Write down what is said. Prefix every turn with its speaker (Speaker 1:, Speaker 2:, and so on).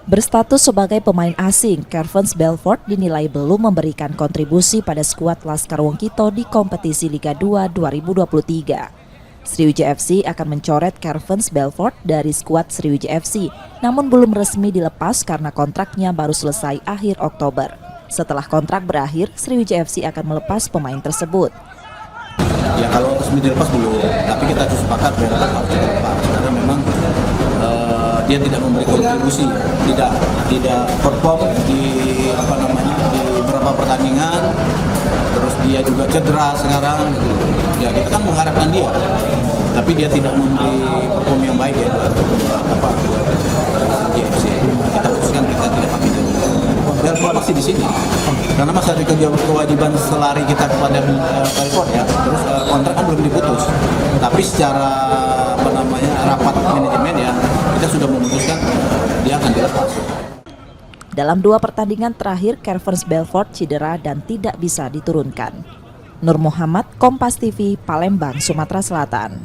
Speaker 1: Berstatus sebagai pemain asing, Kervens Belfort dinilai belum memberikan kontribusi pada skuad Laskar Wongkito di kompetisi Liga 2 2023. Sriwijaya FC akan mencoret Kervens Belfort dari skuad Sriwijaya FC, namun belum resmi dilepas karena kontraknya baru selesai akhir Oktober. Setelah kontrak berakhir, Sriwijaya FC akan melepas pemain tersebut.
Speaker 2: Ya kalau resmi dilepas belum, tapi kita sepakat Belfort harus dilepas karena memang dia tidak memberi kontribusi, tidak perform di di beberapa pertandingan, terus dia juga cedera sekarang. Ya kita kan mengharapkan dia, tapi dia tidak memberi perform yang baik ya GFC. Kita putuskan kita tidak pakai dia. Belfort masih di sini, karena masih ada kewajiban selari kita kepada Belfort ya. Terus kontrak kan belum diputus, tapi secara rapat manajemen ya kita sudah memutuskan dia akan dilepas.
Speaker 1: Dalam 2 pertandingan terakhir, Kervens Belfort cedera dan tidak bisa diturunkan. Nur Muhammad, Kompas TV, Palembang, Sumatera Selatan.